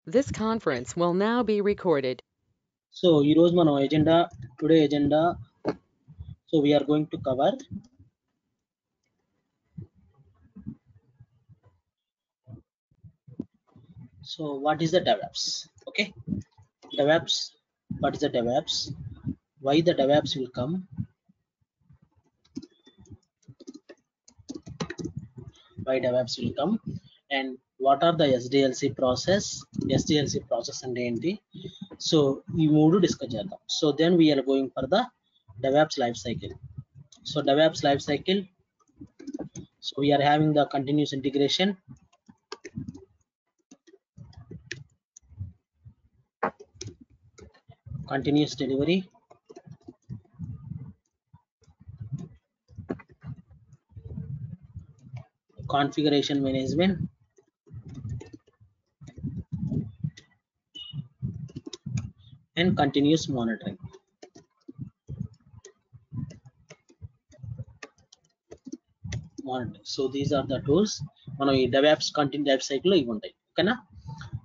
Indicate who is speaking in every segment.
Speaker 1: This conference will now be recorded.
Speaker 2: So, ఈ రోజు మనం today agenda, so we are going to cover what is the DevOps? Okay, DevOps, what is the DevOps? Why the DevOps will come? Why DevOps will come? And what are the SDLC process? SDLC process and ఏంటి? So, ఈ మూడు discuss చేద్దాం. So then we are going for the DevOps life cycle. So DevOps life cycle. So we are having the continuous integration, continuous delivery, configuration management, and continuous monitoring. So these are the tools. మనం ఈ DevOps continue life cycle ఇవి ఉంటాయి, ఓకేనా?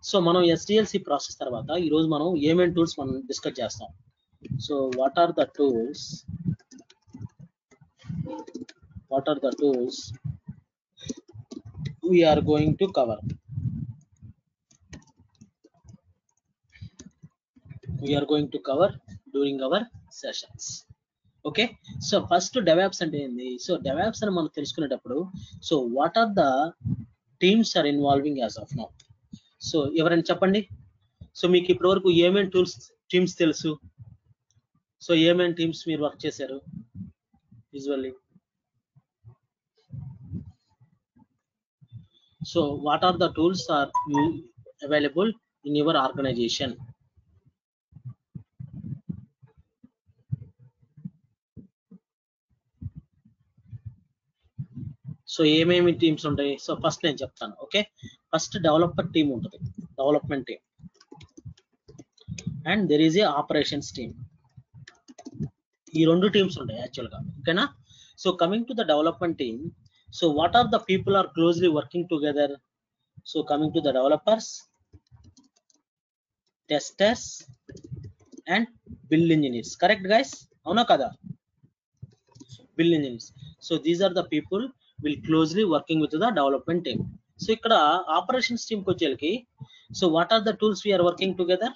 Speaker 2: So మనం SDLC process తర్వాత ఈ రోజు మనం ఏమేం టూల్స్ మనం డిస్కస్ చేస్తాం. So what are the tools we are going to cover. During our sessions. Okay, so first DevOps అంటే ఏంది? సో DevOps అని మనం తెలుసుకునేటప్పుడు, so what are the teams are involving as of now? So ఎవరైనా చెప్పండి. So మీకు ఇప్పటి వరకు ఏమేమి టీమ్స్ తెలుసు? సో ఏమేమి టీమ్స్ మీరు వర్క్ చేశారు usually? So what are the tools are available in your organisation? So ఏమేమి టీమ్స్ ఉంటాయి? సో ఫస్ట్ నేను చెప్తాను. ఓకే, ఫస్ట్ డెవలపర్ టీమ్ ఉంటుంది, development team, and there is a operations team. ఈ రెండు టీమ్స్ ఉంటాయి యాక్చువల్గా, ఓకేనా? So coming to the development team, so what are the people are closely working together? So coming to the developers, testers and build engineers. Correct guys, అవునా కదా? Build engineers. So these are the people will closely working with the development team. So ఇక్కడ operations team కి వచ్చేకి, so what are the tools we are working together?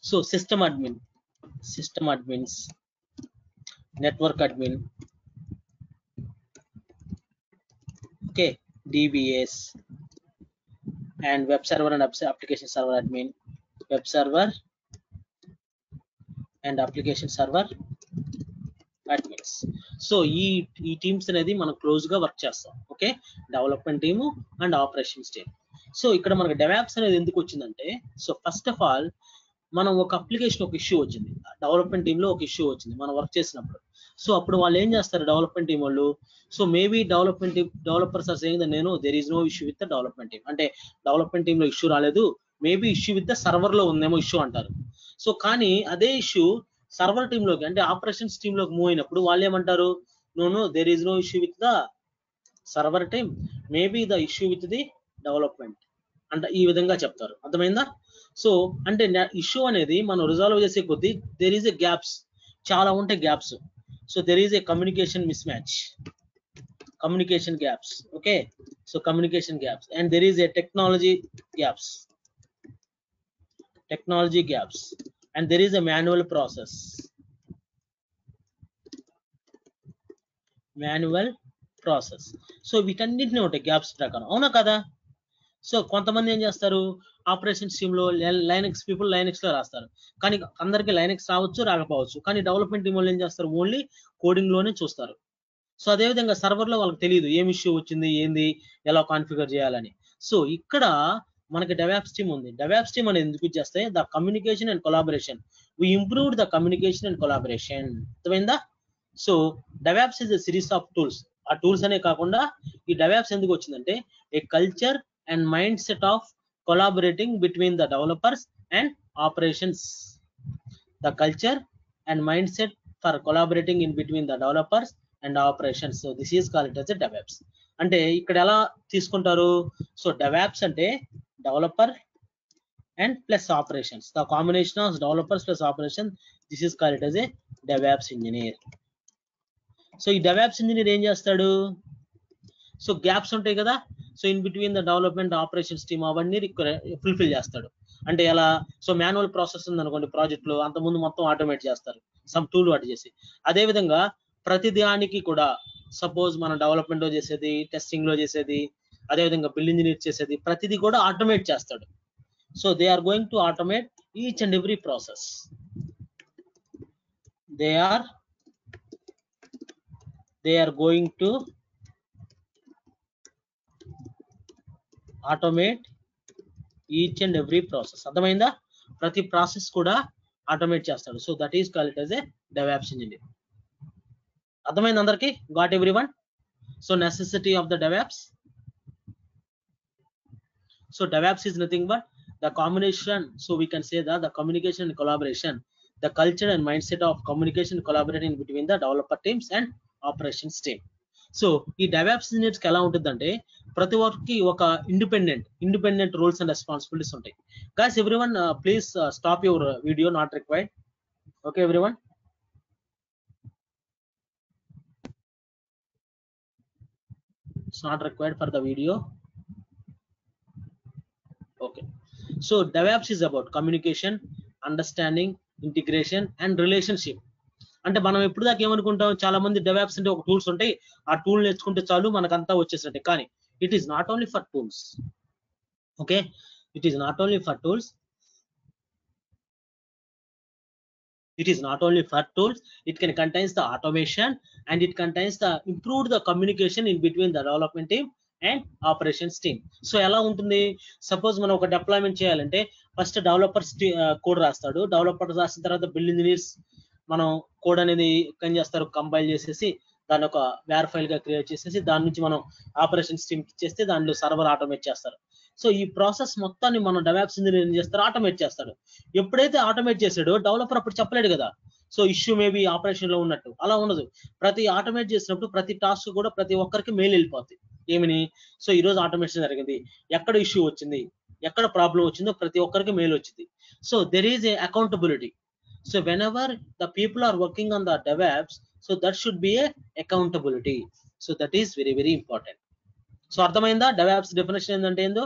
Speaker 2: So system admins, network admin, okay, DBAs, and web server and application server admin, web server and application server admins. So ఈ teams అనేది మనం close గా work చేస్తాం. Okay, development team and operations team. So ఇక్కడ మనకి DevOps అనేది ఎందుకు వచ్చిందంటే, సో ఫస్ట్ ఆఫ్ ఆల్ మనం ఒక అప్లికేషన్, ఒక ఇష్యూ వచ్చింది, డెవలప్మెంట్ టీమ్ లో ఒక ఇష్యూ వచ్చింది మనం వర్క్ చేసినప్పుడు. సో అప్పుడు వాళ్ళు ఏం చేస్తారు, డెవలప్మెంట్ టీం వాళ్ళు, so maybe developers are saying నేను there is no issue with the development team, అంటే డెవలప్మెంట్ టీమ్ లో ఇష్యూ రాలేదు, maybe issue with the server లో ఉందేమో ఇష్యూ అంటారు. సో కానీ అదే ఇష్యూ సర్వర్ టీమ్ లోకి, అంటే ఆపరేషన్స్ టీమ్ లోకి మూవ్ అయినప్పుడు వాళ్ళు ఏమంటారు, no there is no issue with the server team, maybe the issue with the development అంటే ఈ విధంగా చెప్తారు. అర్థమైందా? సో అంటే ఇష్యూ అనేది మనం రిజాల్వ్ చేసే కొద్దీ దేర్ ఈస్ ఎ గ్యాప్స్, చాలా ఉంటాయి gaps. So there is a communication miss match, communication gaps. Okay, so communication gaps, and there is a technology gaps, and there is a manual process, so వీటన్నిటిని ఉంటాయి gaps ప్రకారం, అవునా కదా? So కొంతమంది ఏం చేస్తారు, ఆపరేషన్స్ టీమ్ లో Linux people Linux లో రాస్తారు, కానీ అందరికి లైనక్స్ రావచ్చు రాకపోవచ్చు, కానీ డెవలప్మెంట్ టీమ్ వాళ్ళు ఏం చేస్తారు, ఓన్లీ కోడింగ్ లోనే చూస్తారు. సో అదేవిధంగా సర్వర్ లో వాళ్ళకి తెలియదు ఏం ఇష్యూ వచ్చింది, ఏంది, ఎలా కాన్ఫిగర్ చేయాలని. సో ఇక్కడ మనకి DevOps టీమ్ ఉంది. DevOps టీమ్ అనేది ఎందుకు చేస్తే the communication and collaboration, we improve the communication and collaboration. అర్థమైందా? So DevOps is a series of tools. ఆ టూల్స్ అనే కాకుండా ఈ DevOps ఎందుకు వచ్చిందంటే a culture and mindset of collaborating between the developers and operations. The culture and mindset for collaborating in between the developers and operations. So this is called as a DevOps. అంటే ఇక్కడ ఎలా తీసుకుంటారు, so DevOps అంటే developer and plus operations. The combination of developers plus operations, this is called as a DevOps engineer. So ఈ DevOps engineer ఏం చేస్తాడు? So gaps ఉంటాయి కదా, so in between the development operations team అవన్నీ fulfil చేస్తాడు. అంటే ఎలా? సో మాన్యువల్ ప్రాసెస్ ఉంది అనుకోండి ప్రాజెక్ట్ లో, అంతకుముందు మొత్తం ఆటోమేట్ చేస్తారు సమ్ టూల్ వాటి చేసి. అదే విధంగా ప్రతి దానికి కూడా సపోజ్ మనం డెవలప్మెంట్ లో చేసేది, టెస్టింగ్ లో చేసేది, అదే విధంగా బిల్ ఇంజనీర్ చేసేది, ప్రతిదీ కూడా ఆటోమేట్ చేస్తాడు. So they are going to automate each and every process. They are going to automate each and every process. అర్థమైందా? ప్రతి ప్రాసెస్ కూడా ఆటోమేట్ చేస్తాడు. So that is called as a DevOps engineer. అర్థమైంది అందరికి? Got everyone? So necessity of the DevOps. So DevOps is nothing but the combination, so we can say that the communication and collaboration, the culture and mindset of communication and collaborating between the developer teams and operations team. So ఈ DevOps engineers కి ఎలా ఉంటుందంటే ప్రతి ఒక్కరికి ఒక independent roles and responsibilities ఉంటాయి. Guys everyone please stop your video, not required. Okay everyone? It's not required for the video. Okay. So DevOps is about communication, understanding, integration and relationship. అంటే మనం ఎప్పుడు దాకా ఏమనుకుంటాం, చాలా మంది DevOps అంటే ఒక టూల్స్ ఉంటాయి, ఆ టూల్ నేర్చుకుంటే చాలు మనకంతా వచ్చేసినట్టే. కానీ it is not only for tools. Okay, it is not only for tools. It is not only for tools, it can contains the automation and it contains the improved the communication in between the development team and operations team. So ఎలా ఉంటుంది? Suppose మనం ఒక deployment చేయాలంటే first developers code రాస్తాడు. Developer రాసిన తర్వాత bill engineers మనం code అనేది ఏం చేస్తారు, కంపైల్ చేసేసి దాన్ని ఒక వేర్ ఫైల్ గా క్రియేట్ చేసేసి దాని నుంచి మనం ఆపరేషన్స్ టీమ్ ఇచ్చేస్తే దానిలో సర్వర్ ఆటోమేట్ చేస్తారు. సో ఈ ప్రాసెస్ మొత్తాన్ని మనం DevOps ఇంజనీర్ ఏం చేస్తారు, ఆటోమేట్ చేస్తాడు. ఎప్పుడైతే ఆటోమేట్ చేసాడో డెవలపర్ అప్పుడు చెప్పలేడు కదా, సో ఇష్యూ మేబీ ఆపరేషన్ లో ఉన్నట్టు. అలా ఉండదు. ప్రతి ఆటోమేట్ చేసినప్పుడు ప్రతి టాస్క్ కూడా ప్రతి ఒక్కరికి మెయిల్ వెళ్ళిపోతుంది. ఏమని? సో ఈ రోజు ఆటోమేషన్ జరిగింది, ఎక్కడ ఇష్యూ వచ్చింది, ఎక్కడ ప్రాబ్లం వచ్చిందో ప్రతి ఒక్కరికి మెయిల్ వచ్చింది. So there is A accountability. So whenever the people are working on the DevOps, so that should be a accountability. So that is very very important. So అర్థమైందా DevOps definition ఏంటంటే ఏందో?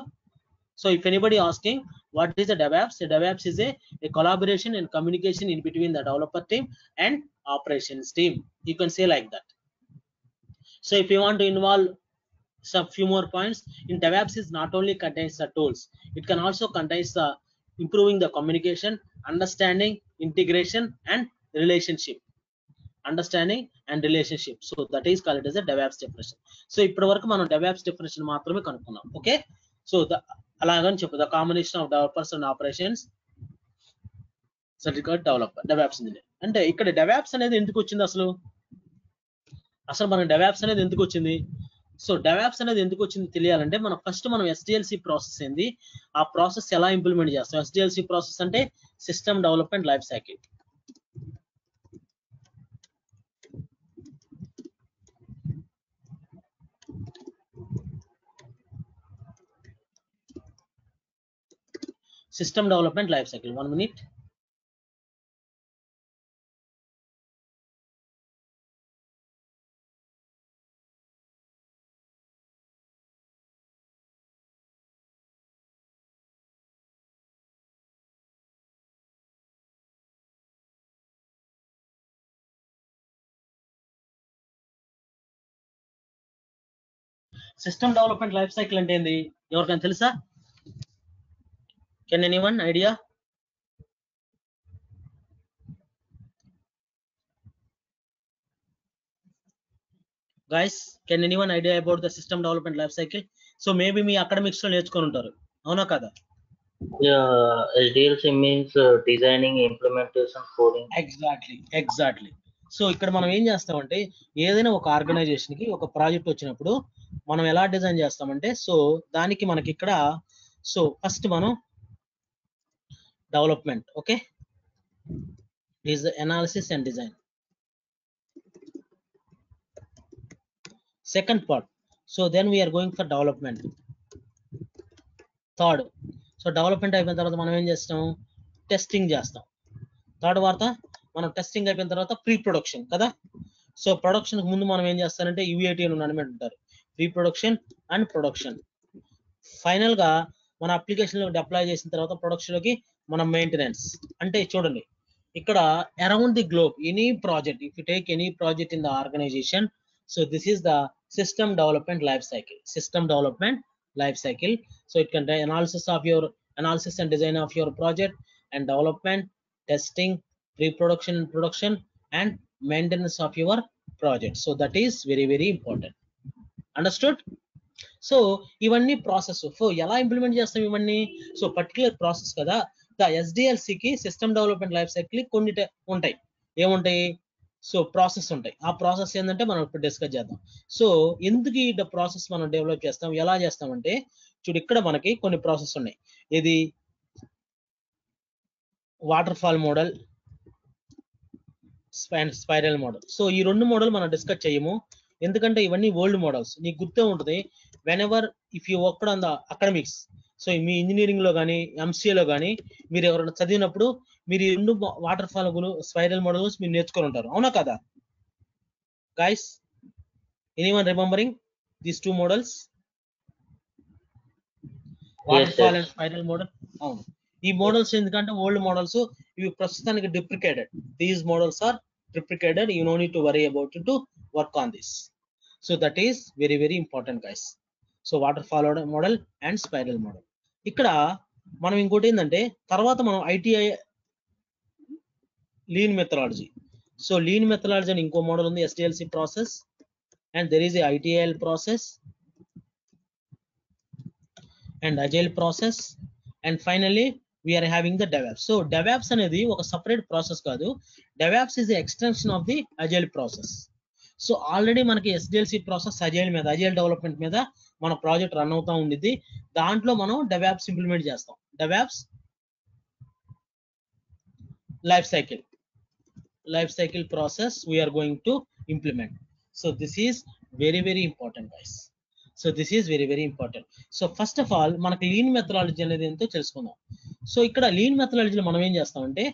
Speaker 2: So if anybody asking what is a DevOps, a DevOps is a collaboration and communication in between the developer team and operations team. You can say like that. So if you want to involve some few more points in DevOps, is not only contains the tools, it can also contains the improving the communication, understanding, integration and relationship. Understanding and relationship. So that is called as a DevOps definition. So ఇప్పటి వరకు మనం DevOps definition మాత్రమే కనుక్కున్నాం. Okay, so అలాగని చెప్పు the combination of developers and operations certificate developer DevOps engineer. అంటే ఇక్కడ DevOps అనేది ఎందుకు వచ్చింది అసలు? మనకి DevOps అనేది ఎందుకు వచ్చింది? సో DevOps అనేది ఎందుకు వచ్చింది తెలియాలంటే మనం ఫస్ట్ SDLC ప్రాసెస్ ఏంది, ఆ ప్రాసెస్ ఎలా ఇంప్లిమెంట్ చేస్తాం. SDLC ప్రాసెస్ అంటే system development life cycle. System development life cycle. 1 minute. System development life cycle అంటే ఏంది ఎవరికైనా తెలుసా? Can anyone idea? Guys, can anyone idea about the system development life cycle? So maybe me academics లో నేర్చుకొని ఉంటారు, అవునా కదా?
Speaker 3: SDLC means designing, implementation, coding.
Speaker 2: Exactly. So ఇక్కడ మనం ఏం చేస్తామంటే ఏదైనా ఒక ఆర్గనైజేషన్ కి ఒక ప్రాజెక్ట్ వచ్చినప్పుడు మనం ఎలా డిజైన్ చేస్తామంటే, సో దానికి మనకి ఇక్కడ సో ఫస్ట్ మనం development, okay, analysis and design. Second part, so then we are going for development. Third, so development అయిపోయిన తర్వాత మనం ఏం చేస్తాం, టెస్టింగ్ చేస్తాం. తర్వాత మనం టెస్టింగ్ అయిపోయిన తర్వాత ప్రీ ప్రొడక్షన్ కదా. సో ప్రొడక్షన్ ముందు మనం ఏం చేస్తారంటే యూఏటీ అని ఉంటారు, pre production and production. Final గా మన అప్లికేషన్ లో అప్లై చేసిన తర్వాత ప్రొడక్షన్ లోకి మన మెయింటెనెన్స్. అంటే చూడండి ఇక్కడ around the globe any project, if you take any project in the organisation, so this is the system development life cycle. System development life cycle. So it can analysis and design of your project, and development, testing, pre-production and production, and maintenance of your project. So that is very very important. Understood? So ఇవన్నీ process. So ఎలా implement చేస్తాం ఇవన్నీ? So particular process కదా. The SDLC కి system development life cycle కొన్ని ఉంటాయి. ఏముంటాయి? So process ఉంటాయి. ఆ ప్రాసెస్ ఏంటంటే మనం ఇప్పుడు డిస్కస్ చేద్దాం. సో ఎందుకు ఈ ప్రాసెస్ మనం డెవలప్ చేస్తాం, ఎలా చేస్తామంటే చూడు ఇక్కడ మనకి కొన్ని ప్రాసెస్ ఉన్నాయి. ఇది water fall model, spiral model. So ఈ రెండు మోడల్ మనం డిస్కస్ చేయము, ఎందుకంటే ఇవన్నీ ఓల్డ్ మోడల్స్. నీకు గుర్తే ఉంటుంది, when ever if you worked on the academics, so me engineering లో కానీ ఎంసీఏలో కానీ మీరు ఎవరైనా చదివినప్పుడు మీరు ఈ రెండు వాటర్ ఫాల్ స్పైరల్ మోడల్స్ మీరు నేర్చుకొని ఉంటారు, అవునా కదా guys? Anyone remembering these two models, waterfall and spiral model? అవును. ఈ మోడల్స్ ఎందుకంటే ఓల్డ్ మోడల్స్, ఇవి ప్రస్తుతానికి deprecated. These models are deprecated. You know need to worry about to work on this. So that is very very important guys. So waterfall model and spiral model. ఇక్కడ మనం ఇంకోటి ఏంటంటే తర్వాత మనం ITI lean methodology. So lean methodology అని ఇంకో model ఉంది, SDLC process, and there is a ITIL process and agile process, and finally we are having the DevOps. So DevOps అనేది ఒక సపరేట్ ప్రాసెస్ కాదు, DevOps is the extension of the agile process. So already మనకి SDLC process agile మీద, agile development మీద మన project run అవుతా ఉండిద్ది. దాంట్లో మనం డెవాప్స్ ఇంప్లిమెంట్ చేస్తాం. DevOps life cycle process we are going to implement. So this is very very important guys. So this is very very important. So first of all మనకి lean methodology అనేది ఏంటో తెలుసుకుందాం. So ఇక్కడ lean మెథడాలజీలో మనం ఏం చేస్తామంటే,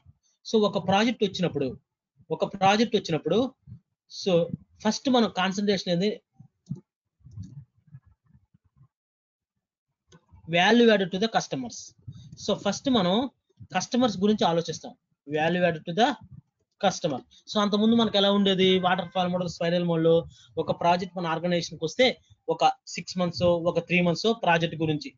Speaker 2: so ఒక project వచ్చినప్పుడు సో ఫస్ట్ మనం కాన్సన్ట్రేషన్ అనేది value added to the customers. So first మనం కస్టమర్స్ గురించి ఆలోచిస్తాం, value added to the customer. So అంతకుముందు మనకి ఎలా ఉండేది, water fall model, spiral model, ఒక ప్రాజెక్ట్ మన ఆర్గనైజేషన్కి వస్తే ఒక 6 months ఒక 3 months ప్రాజెక్ట్ గురించి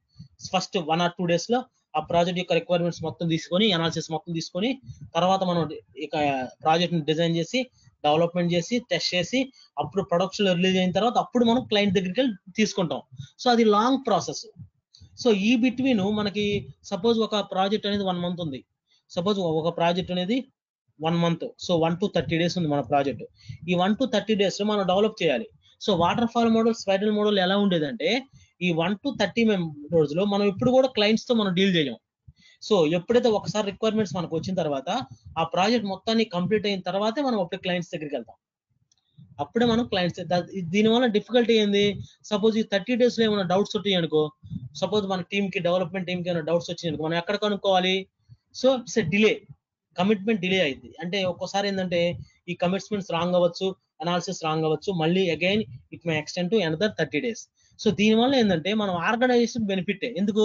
Speaker 2: ఫస్ట్ 1 or 2 days లో ఆ ప్రాజెక్ట్ యొక్క రిక్వైర్మెంట్స్ మొత్తం తీసుకొని, అనాలిసిస్ మొత్తం తీసుకొని, తర్వాత మనం ఇక ప్రాజెక్ట్ ని డిజైన్ చేసి, డెవలప్మెంట్ చేసి, టెస్ట్ చేసి, అప్పుడు ప్రొడక్షన్ లో రిలీజ్ అయిన తర్వాత అప్పుడు మనం క్లయింట్ దగ్గరికి వెళ్ళి తీసుకుంటాం. సో అది లాంగ్ ప్రాసెస్. సో ఈ బిట్వీన్ మనకి సపోజ్ ఒక ప్రాజెక్ట్ అనేది 1 month ఉంది, సపోజ్ ఒక ప్రాజెక్ట్ అనేది 1 month, సో 1 to 30 days ఉంది మన ప్రాజెక్ట్. ఈ 1 to 30 days లో మనం డెవలప్ చేయాలి. So waterfall model, spiral model ఎలా ఉండేదంటే, ఈ 1 to 30 రోజులో మనం ఇప్పుడు కూడా క్లయింట్స్ తో మనం డీల్ చేయం. సో ఎప్పుడైతే ఒకసారి రిక్వైర్మెంట్స్ మనకు వచ్చిన తర్వాత, ఆ ప్రాజెక్ట్ మొత్తాన్ని కంప్లీట్ అయిన తర్వాతే మనం అప్పుడు క్లయింట్స్ దగ్గరికి వెళ్తాం. అప్పుడే మనం క్లయింట్స్. దీనివల్ల డిఫికల్టీ ఏంది, సపోజ్ ఈ 30 days లో ఏమైనా డౌట్స్ వచ్చాయి అనుకో, సపోజ్ మన టీంకి, డెవలప్మెంట్ టీంకి ఏమైనా డౌట్స్ వచ్చినాయి అనుకో, మనం ఎక్కడ కనుక్కోవాలి? So it's delay, commitment delay అయింది. అంటే ఒక్కోసారి ఏంటంటే ఈ కమిట్మెంట్స్ రాంగ్ అవ్వచ్చు, అనాలిసిస్ రాంగ్ అవ్వచ్చు, మళ్ళీ again it may extend to another 30 days. So దీనివల్ల ఏంటంటే మనం ఆర్గనైజేషన్ బెనిఫిట్. ఎందుకు?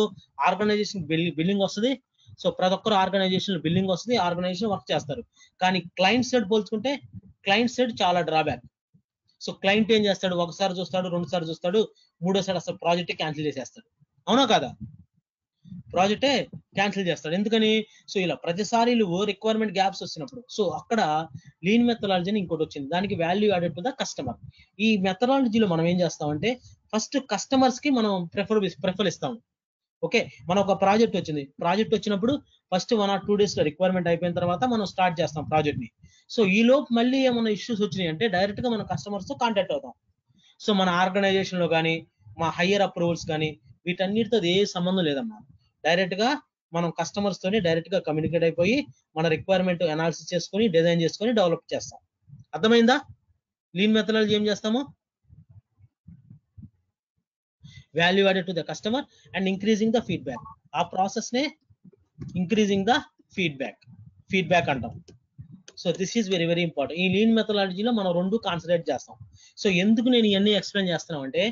Speaker 2: ఆర్గనైజేషన్ బిల్లింగ్ వస్తుంది. సో ప్రతి ఒక్కరు ఆర్గనైజేషన్ బిల్లింగ్ వస్తుంది, ఆర్గనైజేషన్ వర్క్ చేస్తారు. కానీ క్లయింట్ సైడ్ పోల్చుకుంటే క్లయింట్ సైడ్ చాలా డ్రాబ్యాక్. సో క్లయింట్ ఏం చేస్తాడు, ఒకసారి చూస్తాడు, 2 సార్లు చూస్తాడు, 3వ సారి అసలు ప్రాజెక్ట్ క్యాన్సిల్ చేసేస్తాడు, అవునా కదా? ప్రాజెక్టే క్యాన్సిల్ చేస్తాడు. ఎందుకని? సో ఇలా ప్రతిసారి రిక్వైర్మెంట్ గ్యాప్స్ వచ్చినప్పుడు. సో అక్కడ లీన్ మెథడాలజీ అని ఇంకోటి వచ్చింది, దానికి value added to the customer. ఈ మెథడాలజీలో మనం ఏం చేస్తామంటే, ఫస్ట్ కస్టమర్స్ కి మనం ప్రిఫర్ ఇస్తాం. ఓకే, మన ఒక ప్రాజెక్ట్ వచ్చింది, ప్రాజెక్ట్ వచ్చినప్పుడు ఫస్ట్ 1 or 2 days లో రిక్వైర్మెంట్ అయిపోయిన తర్వాత మనం స్టార్ట్ చేస్తాం ప్రాజెక్ట్ ని. సో ఈ లోపు మళ్ళీ ఏమైనా ఇష్యూస్ వచ్చినాయి అంటే డైరెక్ట్ గా మన కస్టమర్స్ తో కాంటాక్ట్ అవుతాం. సో మన ఆర్గనైజేషన్ లో కానీ, మా హయ్యర్ అప్రూవల్స్ కానీ, వీటన్నిటితో ఏ సంబంధం లేదమ్మా. డైరెక్ట్ గా మనం కస్టమర్స్ తోని డైరెక్ట్ గా కమ్యూనికేట్ అయిపోయి మన రిక్వైర్మెంట్ అనాలిసిస్ చేసుకొని, డిజైన్ చేసుకొని డెవలప్ చేస్తాం. అర్థమైందా? లీన్ మెథడాలజీ ఏం చేస్తాము? Value added to the customer and increasing the feedback. ఆ ప్రాసెస్ నే ఇంక్రీజింగ్ ద ఫీడ్బ్యాక్ అంటాం. So this is very very important. ఈ లీన్ మెథడాలజీలో మనం రెండు కాన్సన్ట్రేట్ చేస్తాం. సో ఎందుకు నేను ఇవన్నీ ఎక్స్ప్లెయిన్ చేస్తున్నాం అంటే,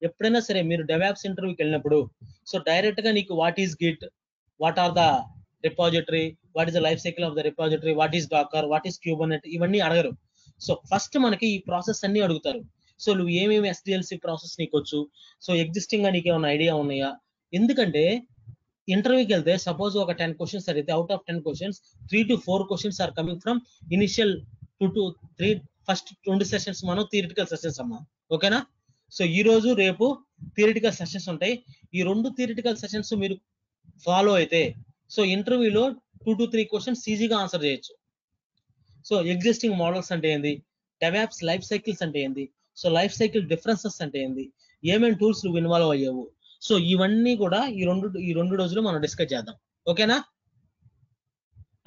Speaker 2: ఎప్పుడైనా సరే మీరు డెవాప్స్ ఇంటర్వ్యూకి వెళ్ళినప్పుడు సో డైరెక్ట్ గా నీకు what is Git, what are the repository, what is the life cycle of the repository, what is Docker, what is Kubernetes, ఇవన్నీ అడగరు. సో ఫస్ట్ మనకి ఈ ప్రాసెస్ అన్ని అడుగుతారు. సో నువ్వు ఏమేమి SDLC ప్రాసెస్ నీకు వచ్చు, సో ఎగ్జిస్టింగ్ గా నీకు ఏమైనా ఐడియా ఉన్నాయా? ఎందుకంటే ఇంటర్వ్యూకి వెళ్తే సపోజ్ ఒక 10 క్వశ్చన్స్ అడిగితే out of 10 questions 3 to 4 questions are coming from initial 2 to 3 first 2 sessions మనం థియరిటికల్ సెషన్స్ అమ్మా. ఓకేనా? సో ఈ రోజు రేపు థియరిటికల్ సెషన్స్ ఉంటాయి. ఈ 2 థియరిటికల్ సెషన్స్ మీరు ఫాలో అయితే సో ఇంటర్వ్యూలో 2 to 3 క్వశ్చన్స్ ఈజీగా ఆన్సర్ చేయొచ్చు. సో ఎగ్జిస్టింగ్ మోడల్స్ అంటే ఏంది, డెవాప్స్ లైఫ్ సైకిల్స్ అంటే ఏంది, సో లైఫ్ సైకిల్ డిఫరెన్సెస్ అంటే ఏంది, ఏమేమి టూల్స్ నువ్వు ఇన్వాల్వ్ అయ్యావు, సో ఇవన్నీ కూడా ఈ రెండు రోజులు మనం డిస్కస్ చేద్దాం. ఓకేనా?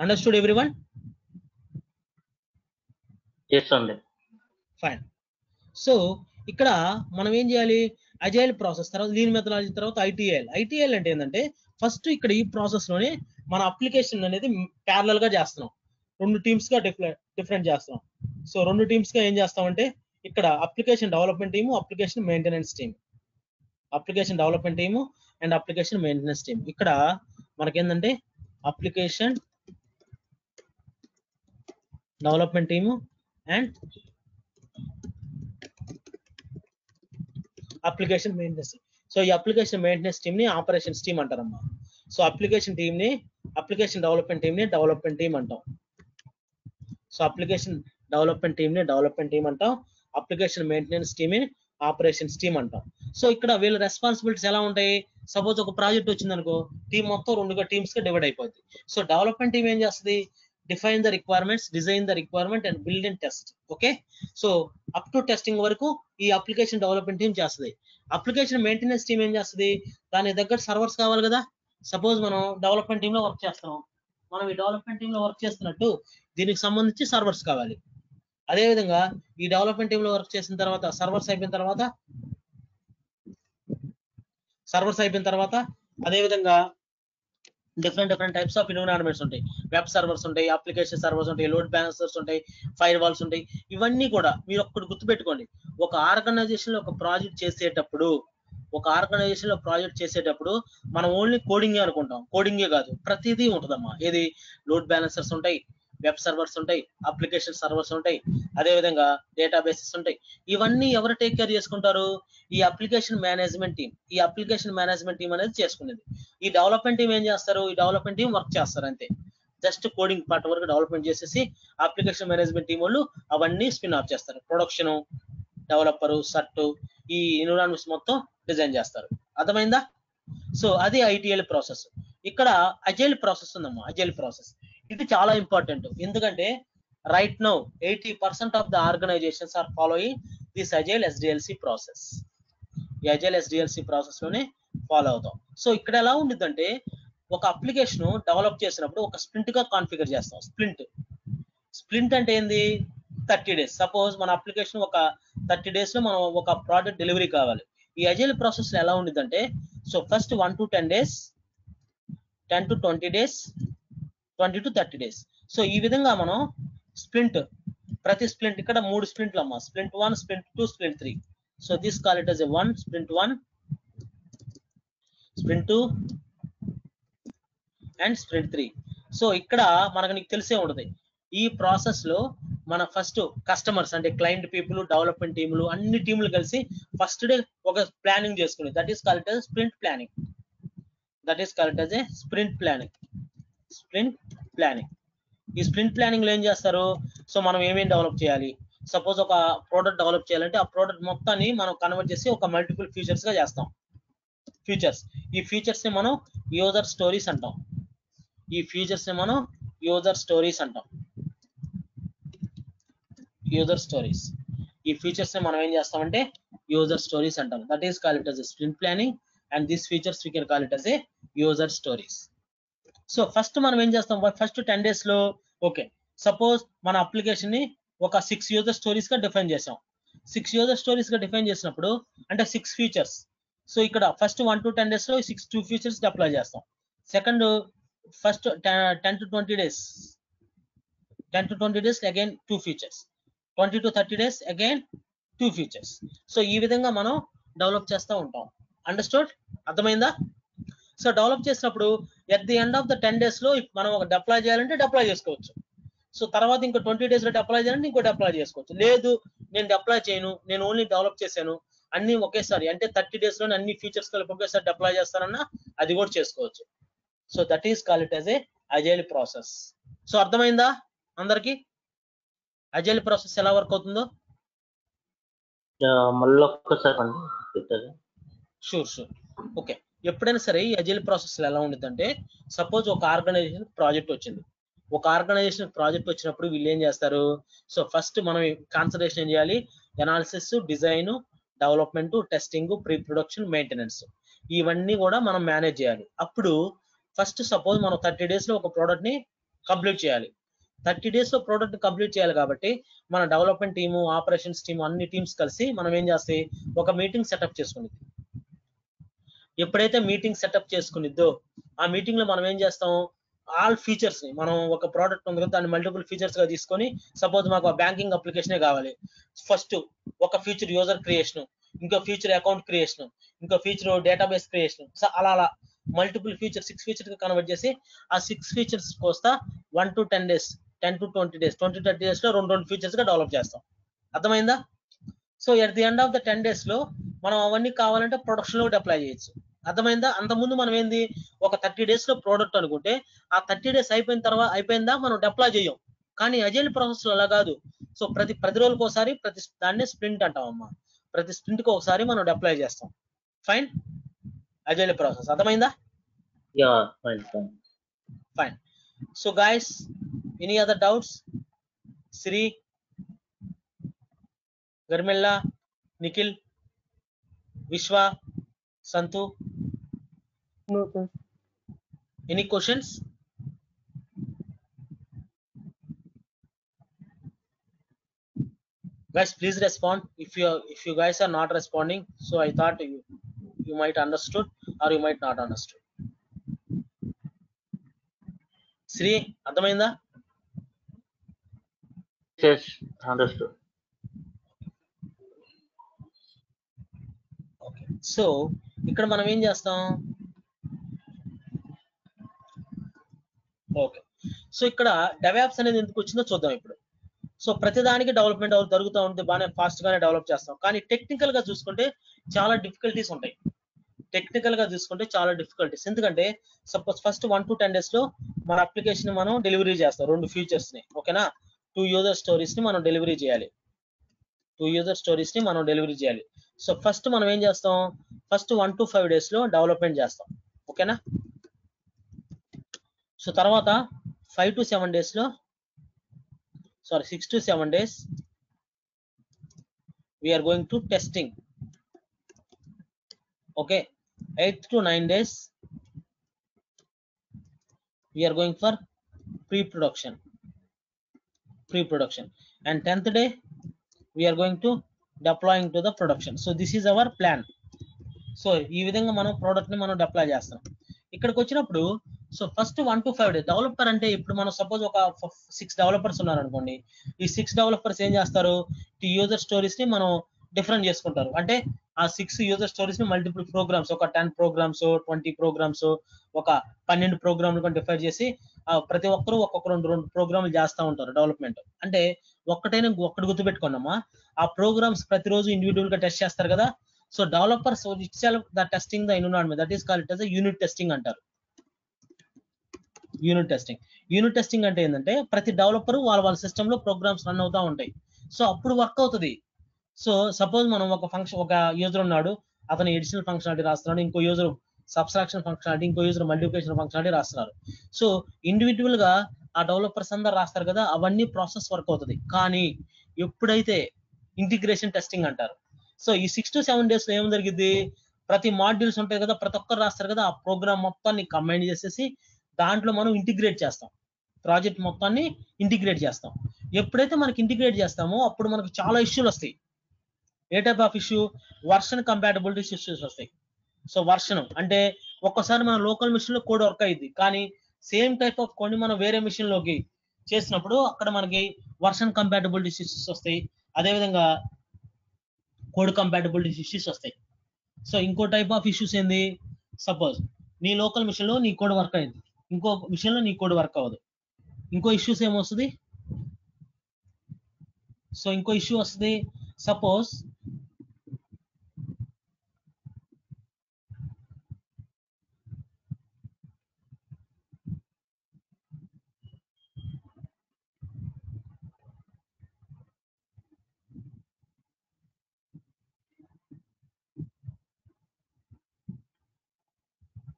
Speaker 2: Understood everyone?
Speaker 3: చేస్తుంది.
Speaker 2: ఫైన్. సో ఇక్కడ మనం ఏం చేయాలి, అజైల్ ప్రాసెస్ తర్వాత లీన్ మెథడాలజీ తర్వాత ఐటీఐఎల్ అంటే ఏంటంటే ఫస్ట్ ఇక్కడ ఈ ప్రాసెస్ లోనే మన అప్లికేషన్ అనేది ప్యారలల్ గా చేస్తున్నాం. 2 టీమ్స్ గా డిఫరెంట్ చేస్తున్నాం. సో 2 టీమ్స్ గా ఏం చేస్తామంటే ఇక్కడ application development team, application maintenance team, application development team and application maintenance team. ఇక్కడ మనకేంటంటే application development team and application maintenance. So ఈ అప్లికేషన్ మెయింటెనెన్స్ టీమ్ ని ఆపరేషన్స్ టీమ్ అంటారమ్మా. సో అప్లికేషన్ టీమ్ ని అప్లికేషన్ డెవలప్మెంట్ టీమ్ ని development team అంటాం. So application development team ని development team అంటాం, అప్లికేషన్ మెయింటెనెన్స్ టీమ్ ని ఆపరేషన్స్ టీమ్ అంటాం. సో ఇక్కడ వీళ్ళ రెస్పాన్సిబిలిటీస్ ఎలా ఉంటాయి, సపోజ్ ఒక ప్రాజెక్ట్ వచ్చింది అనుకో, టీమ్ మొత్తం 2 టీమ్స్ గా డివైడ్ అయిపోద్ది. సో డెవలప్మెంట్ టీమ్ ఏం చేస్తుంది, define the requirements, design the requirement and build and test. Okay, so up to testing వరకు ఈ అప్లికేషన్ డెవలప్మెంట్ టీమ్ చేస్తుంది. అప్లికేషన్ మెయింటెనెన్స్ టీమ్ ఏం చేస్తుంది, దాని దగ్గర సర్వర్స్ కావాలి కదా. సపోజ్ మనం డెవలప్మెంట్ టీమ్ లో వర్క్ చేస్తున్నాం, మనం ఈ డెవలప్మెంట్ టీమ్ లో వర్క్ చేస్తున్నట్టు దీనికి సంబంధించి సర్వర్స్ కావాలి. అదేవిధంగా ఈ డెవలప్మెంట్ టీమ్ లో వర్క్ చేసిన తర్వాత సర్వర్స్ అయిపోయిన తర్వాత అదేవిధంగా డిఫరెంట్ టైప్స్ ఆఫ్ ఎన్విరాన్మెంట్స్ ఉంటాయి. వెబ్ సర్వర్స్ ఉంటాయి, అప్లికేషన్ సర్వర్స్ ఉంటాయి, లోడ్ బ్యాలెన్సర్స్ ఉంటాయి, ఫైర్ వాల్స్ ఉంటాయి. ఇవన్నీ కూడా మీరు ఒక్కటి గుర్తుపెట్టుకోండి, ఒక ఆర్గనైజేషన్ లో ఒక ప్రాజెక్ట్ చేసేటప్పుడు మనం ఓన్లీ కోడింగే అనుకుంటాం. కోడింగే కాదు, ప్రతిదీ ఉంటుందమ్మా. ఏది, లోడ్ బ్యాలెన్సర్స్ ఉంటాయి, వెబ్ సర్వర్స్ ఉంటాయి, అప్లికేషన్ సర్వర్స్ ఉంటాయి, అదేవిధంగా డేటాబేసెస్ ఉంటాయి. ఇవన్నీ ఎవరు టేక్ కేర్ చేసుకుంటారు, ఈ అప్లికేషన్ మేనేజ్మెంట్ టీం. ఈ అప్లికేషన్ మేనేజ్మెంట్ టీం అనేది చేసుకునేది. ఈ డెవలప్మెంట్ టీం ఏం చేస్తారు, ఈ డెవలప్మెంట్ టీం వర్క్ చేస్తారు అంతే. జస్ట్ కోడింగ్ పార్ట్ వరకు డెవలప్మెంట్ చేసేసి అప్లికేషన్ మేనేజ్మెంట్ టీం వాళ్ళు అవన్నీ స్పిన్ ఆఫ్ చేస్తారు. ప్రొడక్షన్, డెవలపరు, సర్ట్, ఈ ఎన్విరాన్మెంట్స్ మొత్తం డిజైన్ చేస్తారు. అర్థమైందా? సో అది ఐటీఎల్ ప్రాసెస్. ఇక్కడ అజైల్ ప్రాసెస్ ఉందమ్మా. అజైల్ ప్రాసెస్ ఇది చాలా ఇంపార్టెంట్. ఎందుకంటే right now 80% of the organisations are following this agile SDLC process. ఈ అజైల్ SDLC ప్రాసెస్ లోనే ఫాలో అవుతాం. సో ఇక్కడ ఎలా ఉంటుందంటే, ఒక అప్లికేషన్ డెవలప్ చేసినప్పుడు ఒక స్ప్రింట్ గా కాన్ఫిగర్ చేస్తాం. స్ప్రింట్ అంటే ఏంది, 30 days. సపోజ్ మన అప్లికేషన్ ఒక 30 days లో మనం ఒక ప్రోడక్ట్ డెలివరీ కావాలి. ఈ అజైల్ ప్రాసెస్ లో ఎలా ఉంటుందంటే, so first 1 to 10 days, 10 to 20 days, 20 to 30 days. So ఈ విధంగా మనం ప్రతి స్ప్లింట్ ఇక్కడ 3 స్ప్లింట్లు అమ్మా. Splint 1, splint 2, splint 3. So this call it as a 1, sprint 1, sprint 2 and sprint 3. So ఇక్కడ నీకు తెలిసే ఉంటుంది, ఈ ప్రాసెస్ లో మన ఫస్ట్ కస్టమర్స్ అంటే క్లయింట్ పీపుల్, డెవలప్మెంట్ టీములు, అన్ని టీములు కలిసి ఫస్ట్ డే ఒక ప్లానింగ్ చేసుకునేది. That is called as sprint planning. ఈ స్ప్రింట్ ప్లానింగ్ లో ఏం చేస్తారు, సో మనం ఏమేమి డెవలప్ చేయాలి. సపోజ్ ఒక ప్రోడక్ట్ డెవలప్ చేయాలంటే ఆ ప్రోడక్ట్ మొత్తాన్ని మనం కన్వర్ట్ చేసి ఒక మల్టిపుల్ ఫీచర్స్ గా చేస్తాం. ఈ ఫీచర్స్ ని మనం యూజర్ స్టోరీస్ అంటాం. ఈ ఫీచర్స్ ని మనం యూజర్ స్టోరీస్ అంటాం. That is call it as a sprint planning and these features we can call it as a user stories. So first మనం ఏం చేస్తాం, ఫస్ట్ 10 days లో ఓకే, సపోజ్ మన అప్లికేషన్ ని ఒక 6 యూజర్ స్టోరీస్ గా డిఫైన్ చేసాం. 6 యూజర్ స్టోరీస్ గా డిఫైన్ చేసినప్పుడు అంటే 6 ఫీచర్స్. సో ఇక్కడ ఫస్ట్ 1 to 10 days లో 2 features డిప్లాయ్ చేస్తాం. Second first 10 to 20 days 10 to 20 days again 2 features. 20 to 30 days again 2 features. So ఈ విధంగా మనం డెవలప్ చేస్తూ ఉంటాం. అండర్స్టూడ్? అర్థమైందా? సో డెవలప్ చేసినప్పుడు at the end of the 10 days లో మనం ఒక డిప్లాయ్ చేయాలంటే డిప్లాయ్ చేసుకోవచ్చు. సో తర్వాత ఇంకో 20 days లో డిప్లాయ్ చేయాలంటే ఇంకో డిప్లాయ్ చేసుకోవచ్చు. లేదు నేను డిప్లాయ్ చేయను, నేను ఓన్లీ డెవలప్ చేశాను, అన్ని ఒకేసారి అంటే 30 days లోనే అన్ని ఫీచర్స్ కలిపి ఒకేసారి డిప్లాయ్ చేస్తానన్నా అది కూడా చేసుకోవచ్చు. So that is call it as a agile process. So అర్థమైందా అందరికి అజైల్ ప్రాసెస్ ఎలా వర్క్ అవుతుందో?
Speaker 3: మళ్ళీ ఒక్కసారి అండి.
Speaker 2: షూర్. ఓకే, ఎప్పుడైనా సరే ఈ అజైల్ ప్రాసెస్ ఎలా ఉంటుందంటే, సపోజ్ ఒక ఆర్గనైజేషన్ ప్రాజెక్ట్ వచ్చింది. ఒక ఆర్గనైజేషన్ ప్రాజెక్ట్ వచ్చినప్పుడు వీళ్ళు ఏం చేస్తారు? సో ఫస్ట్ మనం కాన్సన్ట్రేషన్ ఏం చేయాలి? Analysis, design, development, testing, pre production, maintenance, ఇవన్నీ కూడా మనం మేనేజ్ చేయాలి. అప్పుడు ఫస్ట్ సపోజ్ మనం 30 days లో ఒక ప్రోడక్ట్ ని కంప్లీట్ చేయాలి. 30 days లో ప్రోడక్ట్ కంప్లీట్ చేయాలి కాబట్టి మన డెవలప్మెంట్ టీము, ఆపరేషన్స్ టీము, అన్ని టీమ్స్ కలిసి మనం ఏం చేస్తాయి? ఒక మీటింగ్ సెటప్ చేసుకునేది. ఎప్పుడైతే మీటింగ్ సెటప్ చేసుకునిద్దో ఆ మీటింగ్ లో మనం ఏం చేస్తాం? ఆల్ ఫీచర్స్ ని, మనం ఒక ప్రోడక్ట్ ఉంది కదా దాన్ని మల్టిపుల్ ఫీచర్స్ గా తీసుకొని, సపోజ్ మాకు బ్యాంకింగ్ అప్లికేషనే కావాలి, ఫస్ట్ ఒక ఫీచర్ యూజర్ క్రియేషన్, ఇంకో ఫీచర్ అకౌంట్ క్రియేషన్, ఇంకో ఫీచర్ డేటాబేస్ క్రియేషన్, సో అలా మల్టిపుల్ ఫీచర్ 6 features గా కన్వర్ట్ చేసి ఆ 6 features Kosta 1 to 10 days, 10 to 20 days, 20 to 30 days లో రెండు ఫీచర్స్ గా డెవలప్ చేస్తాం. అర్థమైందా? So at the end of the 10 days లో మనం అవన్నీ కావాలంటే ప్రొడక్షన్ లో అప్లై చేయొచ్చు. అర్థమైందా? అంతకుముందు మనం ఏంది, ఒక 30 days లో ప్రోడక్ట్ అనుకుంటే ఆ 30 days అయిపోయిందా మనం డిప్లాయ్ చేయం. కానీ అజైల్ ప్రాసెస్ లో అలా కాదు. సో ప్రతి రోజులకు ఒకసారి, ప్రతి దాన్ని స్ప్రింట్ అంటాం అమ్మా, ప్రతి స్ప్రింట్ కి ఒకసారి మనం డిప్లాయ్ చేస్తాం. ఫైన్, అజైల్ ప్రాసెస్ అర్థమైందా?
Speaker 3: Yeah, fine.
Speaker 2: So guys, any other doubts? Sri, Garmilla, Nikhil, Vishwa, Santhu, any questions? Guys, please respond. If you guys are not responding, so I thought you might understood or you might not understood. Sri, అర్థమైందా?
Speaker 3: Yes, understood.
Speaker 2: Okay, so ఇక్కడ మనం ఏం చేస్తాం? Okay, so ఇక్కడ DevOps అనేది ఎందుకు వచ్చిందో చూద్దాం ఇప్పుడు. సో ప్రతిదానికి డెవలప్మెంట్ జరుగుతూ ఉంటుంది, బాగానే ఫాస్ట్ గానే డెవలప్ చేస్తాం. కానీ టెక్నికల్ గా చూసుకుంటే చాలా డిఫికల్టీస్ ఉంటాయి. ఎందుకంటే సపోజ్ ఫస్ట్ 1 to 10 days లో మన అప్లికేషన్ మనం డెలివరీ చేస్తాం, 2 features ని, ఓకేనా? 2 user stories ని మనం డెలివరీ చేయాలి. సో ఫస్ట్ మనం ఏం చేస్తాం? ఫస్ట్ 1 to 5 days లో డెవలప్మెంట్ చేస్తాం, ఓకేనా? సో తర్వాత 6 to 7 days we are going to testing. Okay, 8 to 9 days we are going for pre-production, and 10th day we are going to deploying to the production. So this is our plan. So ఈ విధంగా మనం product ని మనం deploy చేస్తాం. ఇక్కడికి వచ్చినప్పుడు so first 1 to 5 days developer అంటే, ఇప్పుడు మనం సపోజ్ ఒక 6 డెవలపర్స్ ఉన్నారు అనుకోండి. ఈ 6 డెవలపర్స్ ఏం చేస్తారు? ఈ యూజర్ స్టోరీస్ ని మనం డిఫరెంట్ చేసుకుంటారు. అంటే ఆ 6 యూజర్ స్టోరీస్ ని మల్టిపుల్ ప్రోగ్రామ్స్, ఒక 10 programs, 20 programs, ఒక 12 ప్రోగ్రామ్లు డిఫైన్ చేసి ప్రతి ఒక్కరు ఒక్కొక్క 2 ప్రోగ్రాములు చేస్తూ ఉంటారు డెవలప్మెంట్. అంటే ఒక్కటి గుర్తుపెట్టుకున్నామా, ఆ ప్రోగ్రామ్స్ ప్రతిరోజు ఇండివిజువల్ గా టెస్ట్ చేస్తారు కదా. So developers it self the testing the environment, that is called as unit testing అంటారు. యూనిట్ టెస్టింగ్ అంటే ఏంటంటే, ప్రతి డెవలపర్ వాళ్ళ సిస్టమ్ లో ప్రోగ్రామ్స్ రన్ అవుతా ఉంటాయి. సో అప్పుడు వర్క్ అవుతుంది. సో సపోజ్ మనం ఒక యూజర్ ఉన్నాడు, అతను ఎడిషనల్ ఫంక్షనాలిటీ రాస్తున్నాడు, ఇంకో యూజర్ సబ్స్ట్రాక్షన్ ఫంక్షనాలిటీ, ఇంకో యూజర్ మల్టిప్లికేషన్ ఫంక్షనాలిటీ రాస్తున్నారు. సో ఇండివిజువల్ గా ఆ డెవలపర్స్ అందరు రాస్తారు కదా, అవన్నీ ప్రాసెస్ వర్క్ అవుతుంది. కానీ ఎప్పుడైతే ఇంటిగ్రేషన్ టెస్టింగ్ అంటారు. సో ఈ 6 to 7 days లో ఏం జరిగింది? ప్రతి మాడ్యూల్స్ ఉంటాయి కదా, ప్రతి ఒక్కరు రాస్తారు కదా, ఆ ప్రోగ్రామ్ మొత్తాన్ని కంబైన్ చేసేసి దాంట్లో మనం ఇంటిగ్రేట్ చేస్తాం, ప్రాజెక్ట్ మొత్తాన్ని ఇంటిగ్రేట్ చేస్తాం. ఎప్పుడైతే మనకి ఇంటిగ్రేట్ చేస్తామో అప్పుడు మనకు చాలా ఇష్యూలు వస్తాయి. ఏ type of issue? Version compatibility issues వస్తాయి. సో వర్షన్ అంటే ఒక్కసారి మన లోకల్ మిషన్ లో కోడ్ వర్క్ అయ్యింది, కానీ సేమ్ టైప్ ఆఫ్ కోడ్ మనం వేరే మిషన్ లోకి చేసినప్పుడు అక్కడ మనకి వర్షన్ కంపాటబిలిటీ ఇష్యూస్ వస్తాయి, అదేవిధంగా కోడ్ కంపాటబిలిటీ ఇష్యూస్ వస్తాయి. సో ఇంకో టైప్ ఆఫ్ ఇష్యూస్ ఏంది, సపోజ్ నీ లోకల్ మిషన్ లో నీ కోడ్ వర్క్ అయింది, ఇంకో మిషన్ లో నీ కోడ్ వర్క్ అవ్వదు. ఇంకో ఇష్యూస్ ఏమొస్తుంది, సో ఇంకో ఇష్యూ వస్తుంది, suppose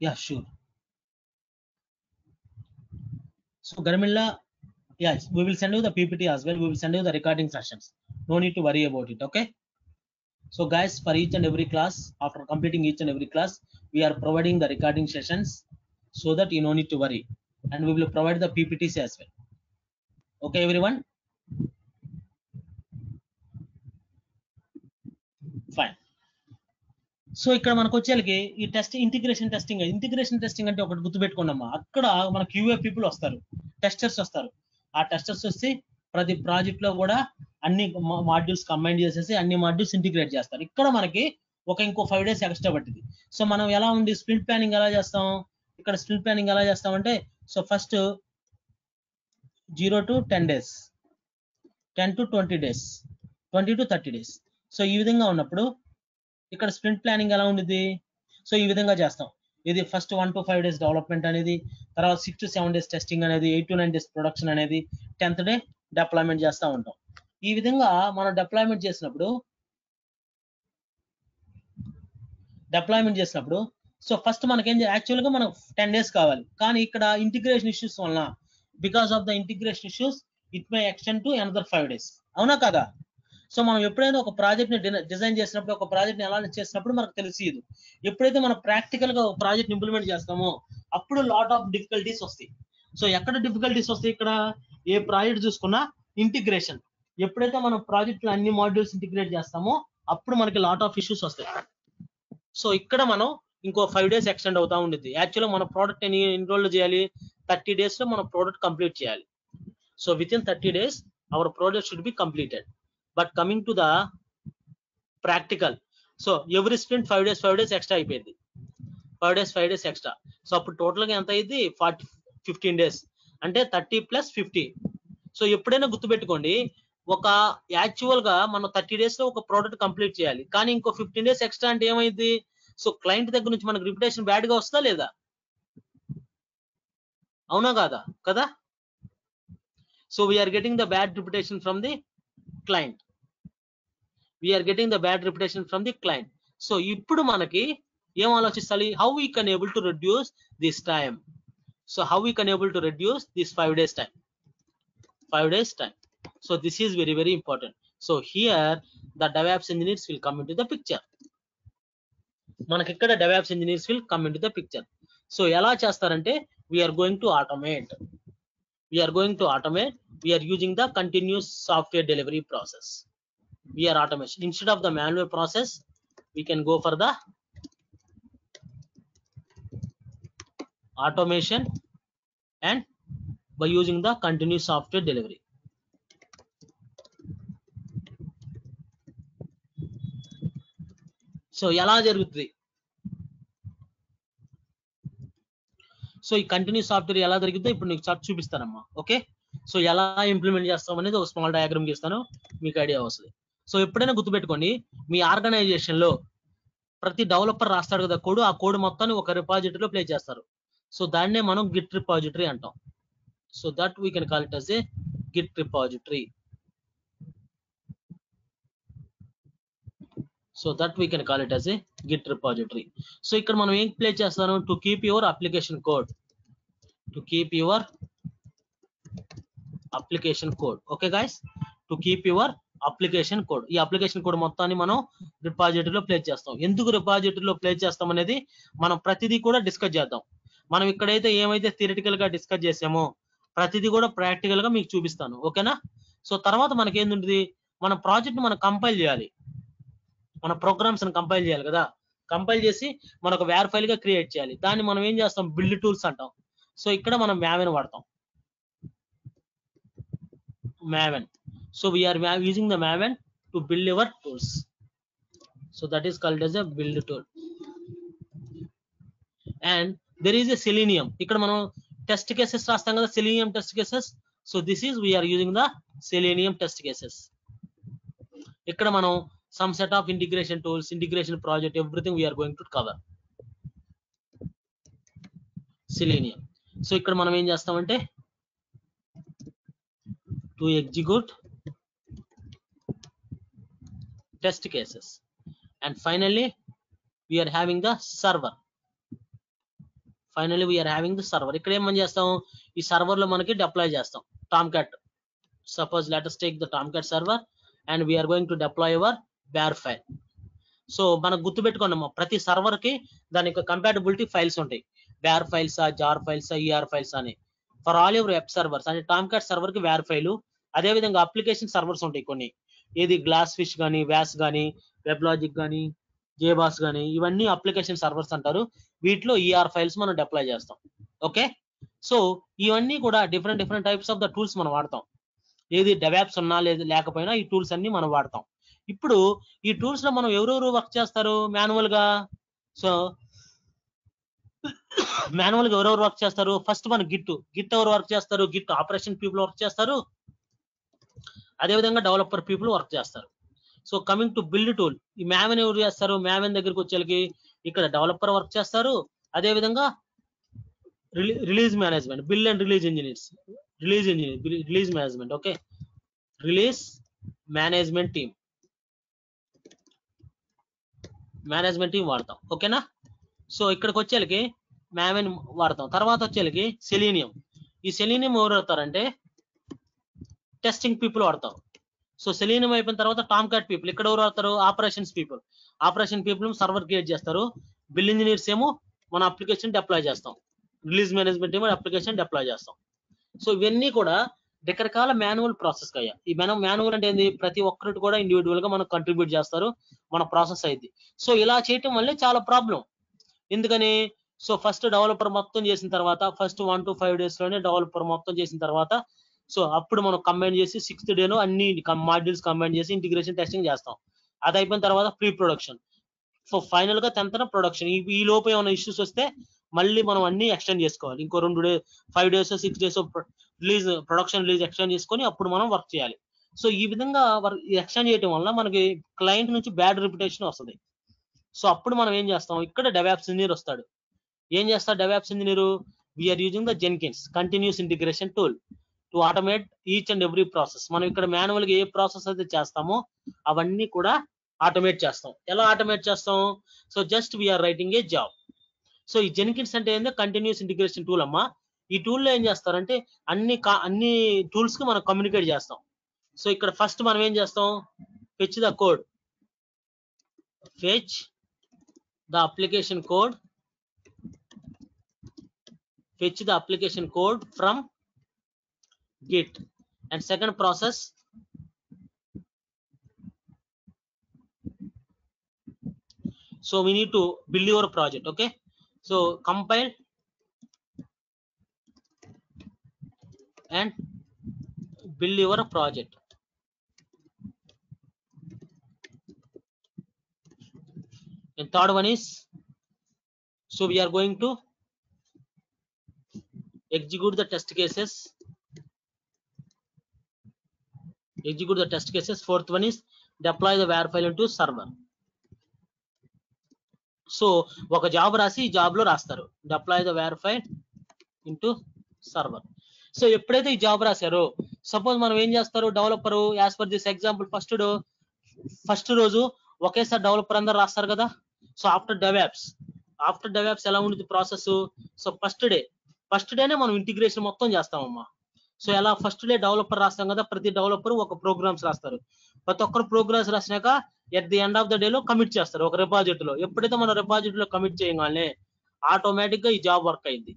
Speaker 2: yeah sure. So Garmilla, yes, we will send you the PPT as well, we will send you the recording sessions, no need to worry about it. Okay, so guys, for each and every class, after completing each and every class, we are providing the recording sessions so that you no need to worry, and we will provide the PPTs as well. Okay everyone, fine. So ఇక్కడ మనకు వచ్చేకి ఈ test integration testing అంటే ఒకటి గుర్తుపెట్టుకోండమ్మా, అక్కడ మన QA people వస్తారు, testers వస్తారు. ఆ టెస్టర్స్ వచ్చి ప్రతి ప్రాజెక్ట్ లో కూడా అన్ని మాడ్యూల్స్ కంబైన్ చేసేసి అన్ని మాడ్యూల్స్ ఇంటిగ్రేట్ చేస్తారు. ఇక్కడ మనకి ఇంకో 5 days ఎక్స్ట్రా పట్టింది. సో మనం ఎలా ఉంది స్ప్రింట్ ప్లానింగ్ ఎలా చేస్తాం, ఇక్కడ స్ప్రింట్ ప్లానింగ్ ఎలా చేస్తామంటే, so first 0 to 10 days, 10 to 20 days, 20 to 30 days. So ఈ విధంగా ఉన్నప్పుడు ఇక్కడ స్ప్రింట్ ప్లానింగ్ ఎలా ఉండేది, సో ఈ విధంగా చేస్తాం. ఇది ఫస్ట్ 1 to 5 days డెవలప్మెంట్ అనేది, తర్వాత 6 to 7 days టెస్టింగ్ అనేది, 8 to 9 days ప్రొడక్షన్ అనేది, 10th day డిప్లాయ్మెంట్ చేస్తూ ఉంటాం. ఈ విధంగా మనం డిప్లాయ్మెంట్ చేసినప్పుడు సో ఫస్ట్ మనకేం యాక్చువల్ గా మనం 10 days కావాలి, కానీ ఇక్కడ ఇంటిగ్రేషన్ ఇష్యూస్ వలన, because of the integration issues it may extend to another 5 days. అవునా కదా? సో మనం ఎప్పుడైనా ఒక ప్రాజెక్ట్ ని డిజైన్ చేసినప్పుడు, ఒక ప్రాజెక్ట్ ని ఎలా చేసినప్పుడు మనకు తెలియదు. ఎప్పుడైతే మనం ప్రాక్టికల్ గా ఒక ప్రాజెక్ట్ ఇంప్లిమెంట్ చేస్తామో అప్పుడు లాట్ ఆఫ్ డిఫికల్టీస్ వస్తాయి. సో ఎక్కడ డిఫికల్టీస్ వస్తాయి, ఇక్కడ ఏ ప్రాజెక్ట్ చూసుకున్నా ఇంటిగ్రేషన్. ఎప్పుడైతే మనం ప్రాజెక్ట్ లో అన్ని మాడ్యూల్స్ ఇంటిగ్రేట్ చేస్తామో అప్పుడు మనకి లాట్ ఆఫ్ ఇష్యూస్ వస్తాయి. సో ఇక్కడ మనం ఇంకో 5 days ఎక్స్టెండ్ అవుతా ఉండేది. యాక్చువల్గా మన ప్రోడక్ట్ ఎన్ని రోజులు చేయాలి, 30 days లో మనం ప్రోడక్ట్ కంప్లీట్ చేయాలి. So with in 30 days our product should be completed. But coming to the practical, so every sprint 5 days extra అయిపోయింది, 5 days ఎక్స్ట్రా. సో అప్పుడు టోటల్ గా ఎంత అయింది, 15 days, అంటే 30 + 50. సో ఎప్పుడైనా గుర్తుపెట్టుకోండి, ఒక యాక్చువల్ గా మనం 30 days లో ఒక ప్రోడక్ట్ కంప్లీట్ చేయాలి, కానీ ఇంకో 15 days ఎక్స్ట్రా అంటే ఏమైంది, సో క్లయింట్ దగ్గర నుంచి మనకు రిప్యుటేషన్ బ్యాడ్ గా వస్తుందా లేదా, అవునా కాదా కదా? So we are getting the bad reputation from the client, so ఇప్పుడు మనకి ఏం ఆలోచించాలి, how we can able to reduce this time. So how we can able to reduce this 5 days time. So this is very very important. So here the DevOps engineers will come into the picture. మనకి ఇక్కడ DevOps engineers will come into the picture. So ఎలా చేస్తారంటే, we are going to automate. We are using the continuous software delivery process. We are automation. Instead of the manual process, we can go for the automation and by using the continuous software delivery. So ఎలా జరుగుతుంది, so ఈ continuous software ఎలా జరుగుతుందో ఇప్పుడు నీకు chart చూపిస్తానమ్మా. Okay, so ఎలా implement చేస్తాం అనేది ఒక స్మాల్ డయాగ్రామ్ గీస్తాను, మీకు ఐడియా వస్తుంది. సో ఎప్పుడైనా గుర్తుపెట్టుకోండి, మీ ఆర్గనైజేషన్ లో ప్రతి డెవలపర్ రాస్తాడు కదా కోడ్, ఆ కోడ్ మొత్తాన్ని ఒక రిపాజిటరీలో ప్లే చేస్తారు. సో దాన్నే మనం గిట్ రిపాజిటరీ అంటాం. So that we can call it as a git repository. So that we can call it as a git repository. So ఇక్కడ మనం ఏం ప్లే చేస్తాను, to keep your application code, okay guys, to keep your application code. ఈ application code మొత్తాన్ని మనం రిపాజిటరీలో play చేస్తాం. ఎందుకు రిపాజిటరీలో play చేస్తాం అనేది మనం ప్రతిదీ కూడా డిస్కస్ చేద్దాం. మనం ఇక్కడైతే ఏమైతే థియరిటికల్ గా డిస్కస్ చేసామో ప్రతిదీ కూడా ప్రాక్టికల్ గా మీకు చూపిస్తాను, ఓకేనా? సో తర్వాత మనకి ఏంటుంది, మన ప్రాజెక్ట్ మనం కంపైల్ చేయాలి, మన ప్రోగ్రామ్స్ కంపైల్ చేయాలి కదా. కంపైల్ చేసి మనకు వేర్ ఫైల్ గా క్రియేట్ చేయాలి. దాన్ని మనం ఏం చేస్తాం, బిల్డ్ టూల్స్ అంటాం. సో ఇక్కడ మనం maven వాడతాం, maven. So we are using the maven to build our tools. So that is called as a build tool. And there is a selenium. ఇక్కడ మనం టెస్ట్ కేసెస్ రాస్తాం కదా, selenium test cases. So this is we are using the selenium test cases. ఇక్కడ మనం some set of integration tools, integration project, everything we are going to cover. Selenium. So ఇక్కడ మనం ఏం చేస్తామంటే to execute test cases, and finally we are having the server. ఇక్కడ ఏం మనం చేస్తాం, ఈ సర్వర్ లో మనకి డిప్లాయ్ చేస్తాం Tomcat. Suppose let us take the Tomcat server and we are going to deploy our var file. So మనకు గుర్తు పెట్టుకోండి, ప్రతి సర్వర్ కి దాని యొక్క కంపాటబిలిటీ ఫైల్స్ ఉంటాయి. var files, jar files, er files అని. For all your web servers అంటే Tomcat సర్వర్ కి var ఫైల్, అదే విధంగా అప్లికేషన్ సర్వర్స్ ఉంటాయి కొన్ని, ఏది గ్లాస్ ఫిష్ గానీ, వ్యాస్ గానీ, వెబ్ లాజిక్ గానీ, జేబాస్ గానీ, ఇవన్నీ అప్లికేషన్ సర్వర్స్ అంటారు. వీటిలో er ఫైల్స్ మనం డిప్లాయ్ చేస్తాం. ఓకే, సో ఇవన్నీ కూడా different types of the tools మనం వాడతాం. ఏది డెవాప్స్ ఉన్నా లేకపోయినా ఈ టూల్స్ అన్ని మనం వాడతాం. ఇప్పుడు ఈ టూల్స్ లో మనం ఎవరెవరు వర్క్ చేస్తారు మాన్యువల్ గా. సో మాన్యువల్ గా ఎవరెవరు వర్క్ చేస్తారు, ఫస్ట్ మన గిట్ ఎవరు వర్క్ చేస్తారు, గిట్ ఆపరేషన్ పీపుల్ వర్క్ చేస్తారు, అదే విధంగా డెవలపర్ పీపుల్ వర్క్ చేస్తారు. So coming to build tool, ఈ maven ఎవరు చేస్తారు, maven దగ్గరికి వచ్చేకి ఇక్కడ డెవలపర్ వర్క్ చేస్తారు, అదే విధంగా release management, build and release engineers, release management. Okay, release management team వాడతాం. ఓకేనా, సో ఇక్కడికి వచ్చేకి maven వాడతాం. తర్వాత వచ్చేకి సెలీనియం. ఈ సెలీనియం ఎవరు అవుతారంటే టెస్టింగ్ పీపుల్ వాడతాం. సో సెలీనియం అయిపోయిన తర్వాత Tomcat పీపుల్, ఇక్కడ ఎవరు వాడతారు, ఆపరేషన్ పీపుల్ సర్వర్ క్రియేట్ చేస్తారు. బిల్ ఇంజనీర్స్ ఏమో మన అప్లికేషన్ డిప్లాయ్ చేస్తాం, రిలీజ్ మేనేజ్మెంట్ ఏమో అప్లికేషన్ డిప్లాయ్ చేస్తాం. సో ఇవన్నీ కూడా రకరకాల మాన్యువల్ ప్రాసెస్ అయ్యా. ఈ మాన్యువల్ అంటే ఏంది, ప్రతి ఒక్కరికి కూడా ఇండివిజువల్ గా మనం కంట్రిబ్యూట్ చేస్తారు, మన ప్రాసెస్ అయింది. సో ఇలా చేయటం వల్లే చాలా ప్రాబ్లం. ఎందుకని, సో ఫస్ట్ డెవలపర్ మొత్తం చేసిన తర్వాత, ఫస్ట్ 1 to 5 days లోనే డెవలపర్ మొత్తం చేసిన తర్వాత, సో అప్పుడు మనం కంబైన్ చేసి 6th day అన్ని మాడ్యూల్స్ కంబైన్ చేసి ఇంటిగ్రేషన్ టెస్టింగ్ చేస్తాం. అది అయిపోయిన తర్వాత ప్రీ ప్రొడక్షన్. సో ఫైనల్ గా 10th ప్రొడక్షన్. ఈ లోపు ఏమైనా ఇష్యూస్ వస్తే మళ్ళీ మనం అన్ని ఎక్స్టెండ్ చేసుకోవాలి. ఇంకో 2 days, 5 days, 6 days production release extend చేసుకొని అప్పుడు మనం వర్క్ చేయాలి. సో ఈ విధంగా ఎక్స్టెండ్ చేయడం వల్ల మనకి క్లయింట్ నుంచి బ్యాడ్ రిప్యుటేషన్ వస్తుంది. సో అప్పుడు మనం ఏం చేస్తాం, ఇక్కడ డెవాప్స్ ఇంజనీర్ వస్తాడు. ఏం చేస్తాడు DevOps engineer, we are using the Jenkins continuous integration tool to automate each and every process. మనం ఇక్కడ మాన్యువల్ గా ఏ ప్రాసెస్ అయితే చేస్తామో అవన్నీ కూడా ఆటోమేట్ చేస్తాం. ఎలా ఆటోమేట్ చేస్తాం, so just we are writing a job. So ఈ జెన్కిన్స్ అంటే ఏంటంటే కంటిన్యూస్ ఇంటిగ్రేషన్ టూల్ అమ్మా. ఈ టూల్ లో ఏం చేస్తారంటే అన్ని టూల్స్ కి మనం కమ్యూనికేట్ చేస్తాం. సో ఇక్కడ ఫస్ట్ మనం ఏం చేస్తాం, fetch the code, fetch the application code from git, and second process so we need to build your project. Okay, so compile and build your project. And third one is, so we are going to execute the test cases. Fourth one is deploy the var file into server. So ఒక job రాసి ఈ job లో రాస్తారు deploy the var file into server. So ఎప్పుడైతే ఈ job రాశారో, suppose మనం ఏం చేస్తారు, developer as per this example first రోజు ఒకేసారి డెవలపర్ అందరు రాస్తారు కదా. సో ఆఫ్టర్ డెవాప్స్ ఎలా ఉంటుంది ప్రాసెస్, సో ఫస్ట్ డేనే మనం ఇంటిగ్రేషన్ మొత్తం చేస్తామమ్మా. సో ఎలా ఫస్ట్ డే డెవలపర్ రాస్తాం కదా, ప్రతి డెవలపర్ ఒక ప్రోగ్రామ్స్ రాస్తారు. ప్రతి ఒక్కరు ప్రోగ్రామ్స్ రాసినాక at the end of the day లో కమిట్ చేస్తారు ఒక రిపాజిటరీలో. ఎప్పుడైతే మనం రిపాజిటరీలో కమిట్ చేయగానే ఆటోమేటిక్ గా ఈ జాబ్ వర్క్ అయింది.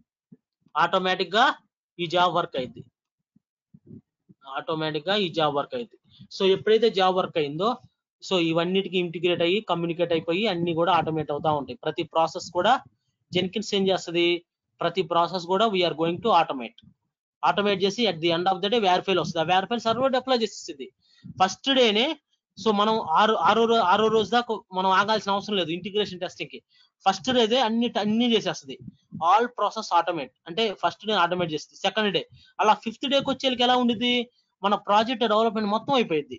Speaker 2: సో ఎప్పుడైతే జాబ్ వర్క్ అయిందో సో ఇవన్నిటికి ఇంటిగ్రేట్ అయ్యి కమ్యూనికేట్ అయిపోయి అన్ని కూడా ఆటోమేట్ అవుతా ఉంటాయి. ప్రతి ప్రాసెస్ కూడా జెన్కిన్స్ ఏం చేస్తుంది, ప్రతి ప్రాసెస్ కూడా వీఆర్ గోయింగ్ టు ఆటోమేట్ చేసి at the end of the day వేర్ ఫైల్ వస్తుంది. ఆ వేర్ ఫైల్ సర్వర్ అప్లై చేసేస్తుంది ఫస్ట్ డేనే. సో మనం ఆరో రోజు దాకా మనం ఆగాల్సిన అవసరం లేదు ఇంటిగ్రేషన్ టెస్టింగ్ కి. ఫస్ట్ డేదే అన్ని చేసేస్తుంది. ఆల్ ప్రాసెస్ ఆటోమేట్ అంటే ఫస్ట్ డే ఆటోమేట్ చేస్తుంది. సెకండ్ డే అలా ఫిఫ్త్ డేకి వచ్చేకి ఎలా ఉండిద్ది, మన ప్రాజెక్ట్ డెవలప్మెంట్ మొత్తం అయిపోయింది.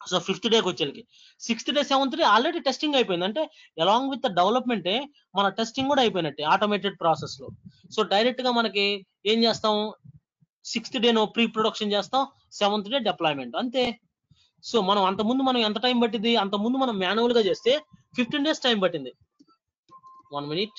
Speaker 2: సో ఫిఫ్త్ డేకి వచ్చేకి sixth day seventh day already testing అయిపోయింది. అంటే అలాంగ్ విత్ ద డెవలప్మెంటే మన టెస్టింగ్ కూడా అయిపోయినట్టే ఆటోమేటెడ్ ప్రాసెస్ లో. సో డైరెక్ట్ గా మనకి ఏం చేస్తాం, సిక్స్త్ డే ప్రీ ప్రొడక్షన్ చేస్తాం, సెవెంత్ డే డిప్లాయ్మెంట్ అంతే. సో మనం అంతకుముందు మనం ఎంత టైం పట్టింది, అంతకుముందు మనం మాన్యువల్ గా చేస్తే 15 days టైం పట్టింది. 1 minute.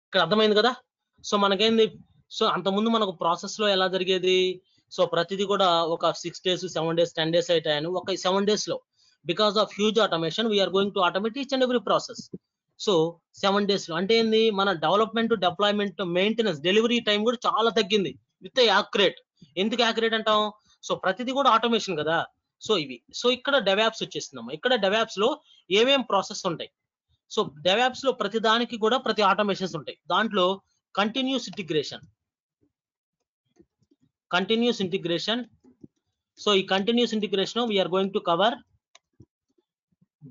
Speaker 2: ఇక్కడ అర్థమైంది కదా. సో మనకేంది, సో అంతకుముందు మనకు ప్రాసెస్ లో ఎలా జరిగేది, సో ప్రతిదీ కూడా ఒక 6 days 7 days 10 days అయితాయని ఒక 7 days లో because of huge automation we are going to automate each and every process. So 7 days లో అంటే ఏంది, మన development deployment maintenance delivery time కూడా చాలా తగ్గింది విత్ యాక్యురేట్. ఎందుకు యాక్యురేట్ అంటాం, సో ప్రతిదీ కూడా ఆటోమేషన్ కదా. సో ఇవి సో ఇక్కడ డెవాప్స్ వచ్చేస్తున్నాము. ఇక్కడ డెవాప్స్ లో ఏమేం ప్రాసెస్ ఉంటాయి, సో డెవాప్స్ లో ప్రతి దానికి కూడా ప్రతి ఆటోమేషన్స్ ఉంటాయి. దాంట్లో కంటిన్యూస్ ఇంటిగ్రేషన్. సో ఈ continuous integration we're going to cover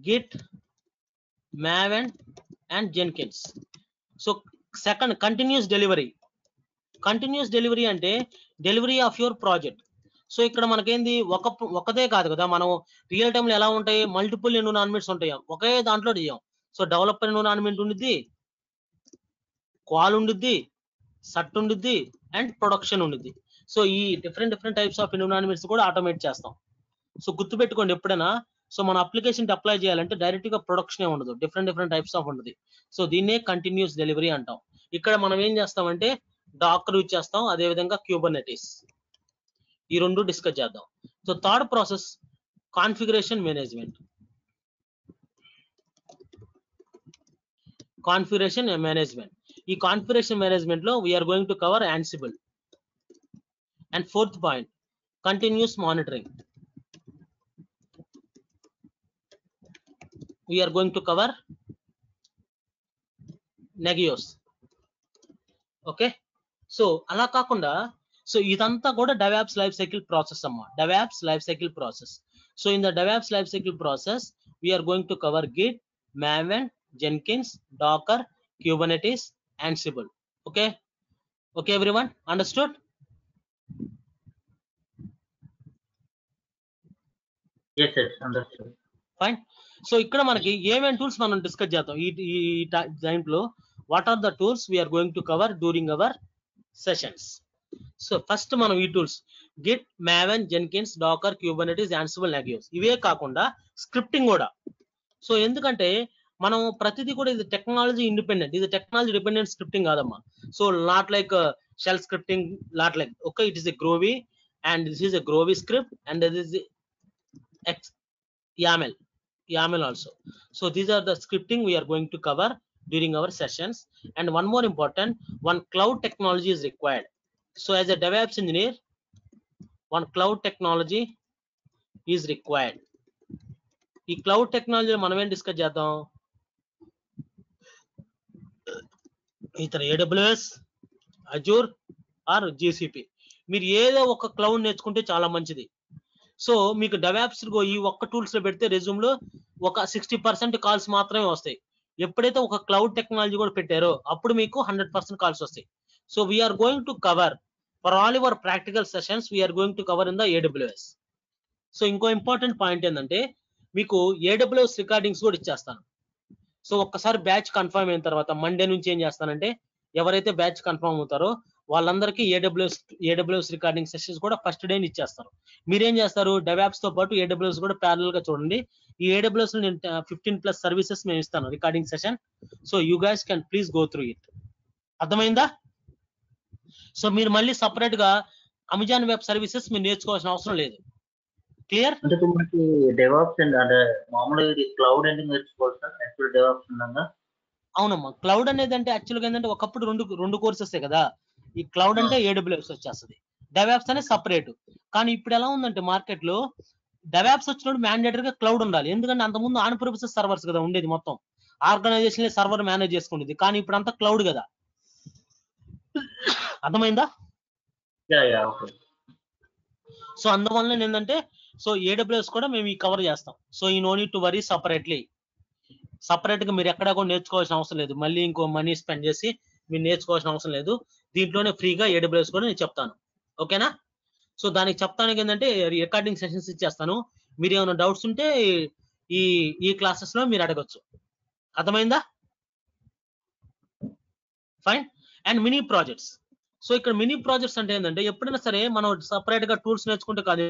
Speaker 2: Git, Maven and Jenkins. So second continuous delivery అంటే delivery of your project. So ఇక్కడ మనకేంది ఒకదే కాదు కదా, మనం రియల్ టైమ్ లో ఎలా ఉంటాయి, మల్టిపుల్ ఎన్విరాన్మెంట్స్ ఉంటాయి, ఒకే దాంట్లో చేయం. సో డెవలపర్ ఎన్విరాన్మెంట్ ఉండిద్ది, క్వాల్ ఉండిద్ది, సట్ ఉండిద్ది అండ్ ప్రొడక్షన్ ఉండిద్ది. సో ఈ డిఫరెంట్ టైప్స్ ఆఫ్ ఎన్విరాన్మెంట్స్ కూడా ఆటోమేట్ చేస్తాం. సో గుర్తుపెట్టుకోండి ఎప్పుడైనా, సో మన అప్లికేషన్ అప్లై చేయాలంటే డైరెక్ట్ గా ప్రొడక్షన్ ఉండదు, డిఫరెంట్ టైప్స్ ఆఫ్ ఉంటుంది. సో దీన్నే కంటిన్యూస్ డెలివరీ అంటాం. ఇక్కడ మనం ఏం చేస్తామంటే డాకర్ యూజ్ చేస్తాం, అదే విధంగా క్యూబర్నెటిస్. ఈ రెండు డిస్కస్ చేద్దాం. So third process configuration management. ఈ కాన్ఫిగరేషన్ మేనేజ్మెంట్ లో we are going to cover Ansible. And fourth point continuous monitoring. We are going to cover Nagios. Okay, so అలా కాకుండా సో ఇదంతా కూడా డెవాప్స్ లైఫ్ సైకిల్ ప్రాసెస్ అమ్మా, DevOps life cycle process. So in the DevOps life cycle process we are going to cover Git, Maven, Jenkins, Docker, Kubernetes, Ansible. Okay everyone, understood?
Speaker 3: Yes, understood.
Speaker 2: Fine. So ఇక్కడ మనకి ఏమేం tools మనం discuss చేద్దాం ఈ దాంట్లో. What are the tools we are going to cover during our sessions. So first మనం ఈ tools Git, Maven, Jenkins, Docker, Kubernetes, Ansible, Nagios ఇవే కాకుండా స్క్రిప్టింగ్ కూడా. సో ఎందుకంటే మనం ప్రతిదీ కూడా ఇది టెక్నాలజీ ఇండిపెండెంట్, ఇది టెక్నాలజీ డిపెండెంట్ స్క్రిప్టింగ్ కాదమ్మా. So not like shell scripting, not like okay, it is a Groovy and this is a Groovy script and this is x YAML also. So these are the scripting we are going to cover during our sessions. And one more important, one cloud technology is required. So as a DevOps engineer, one cloud technology is required. ఈ cloud technology మనం ఏం discuss చేద్దాం, ఇతర AWS, Azure are GCP, మీరు ఏదో ఒక cloud నేర్చుకుంటే చాలా మంచిది. సో మీకు డెవాప్స్ ఈ ఒక్క టూల్స్ లో పెడితే రెజ్యూమ్ లో ఒక 60% కాల్స్ మాత్రమే వస్తాయి. ఎప్పుడైతే ఒక క్లౌడ్ టెక్నాలజీ కూడా పెట్టారో అప్పుడు మీకు 100% కాల్స్ వస్తాయి. So we are going to cover for all your practical sessions, we are going to cover in the AWS. So ఇంకో ఇంపార్టెంట్ పాయింట్ ఏంటంటే మీకు AWS రికార్డింగ్స్ కూడా ఇచ్చేస్తాను. సో ఒక్కసారి బ్యాచ్ కన్ఫర్మ్ అయిన తర్వాత మండే నుంచి ఏం చేస్తానంటే ఎవరైతే బ్యాచ్ కన్ఫర్మ్ అవుతారో వాళ్ళందరికీ AWS రికార్డింగ్ సెషన్స్ కూడా ఫస్ట్ డే ఇచ్చేస్తారు. మీరేం చేస్తారు, డెవాప్స్ తో పాటు AWS కూడా ప్యారల్ గా చూడండి. ఈ AWS లో నేను 15+ సర్వీసెస్ మేము ఇస్తాను recording session. So you guys can please go through it. అర్థమైందా? సో మీరు మళ్ళీ సపరేట్ గా అమెజాన్ వెబ్ సర్వీసెస్ మీరు నేర్చుకోవాల్సిన అవసరం లేదు. క్లియర్?
Speaker 3: అంటే ఇప్పుడు మనకి డెవాప్స్ అంటే మామూలుగా ఇది క్లౌడ్ ఎండింగ్ నేర్చుకోవాలి సార్, యాక్చువల్ డెవాప్స్ ఉండగా.
Speaker 2: అవునమ్మా, క్లౌడ్ అనేది అంటే యాక్చువల్గా ఏంటంటే ఒకప్పుడు రెండు కోర్సెస్ కదా. ఈ క్లౌడ్ అంటే AWS వచ్చేస్తుంది, డెవాప్స్ అనేది సపరేట్. కానీ ఇప్పుడు ఎలా ఉందంటే మార్కెట్ లో డెవాప్స్ వచ్చినప్పుడు మ్యాండేటరీగా క్లౌడ్ ఉండాలి. ఎందుకంటే అంతకుముందు ఆన్ ప్రిమిసెస్ సర్వర్స్ కదా ఉండేది, మొత్తం ఆర్గనైజేషన్ సర్వర్ మేనేజ్ చేసుకునేది. కానీ ఇప్పుడు అంతా క్లౌడ్ కదా. అర్థమైందా? సో అందువల్ల ఏంటంటే సో AWS కూడా మేము ఈ కవర్ చేస్తాం. సో ఈ no need to worry separately. Separate గా మీరు ఎక్కడా కూడా నేర్చుకోవాల్సిన అవసరం లేదు, మళ్ళీ ఇంకో మనీ స్పెండ్ చేసి మీరు నేర్చుకోవాల్సిన అవసరం లేదు. దీంట్లోనే ఫ్రీగా AWS కూడా నేను చెప్తాను. ఓకేనా? సో దానికి చెప్తానికి ఏంటంటే రికార్డింగ్ సెషన్స్ ఇచ్చేస్తాను. మీరు ఏమైనా డౌట్స్ ఉంటే ఈ క్లాసెస్ లో మీరు అడగచ్చు. అర్థమైందా? Fine. And mini projects. So ఇక్కడ మినీ ప్రాజెక్ట్స్ అంటే ఏంటంటే ఎప్పుడైనా సరే మనం సపరేట్ గా టూల్స్ నేర్చుకుంటే కాదు,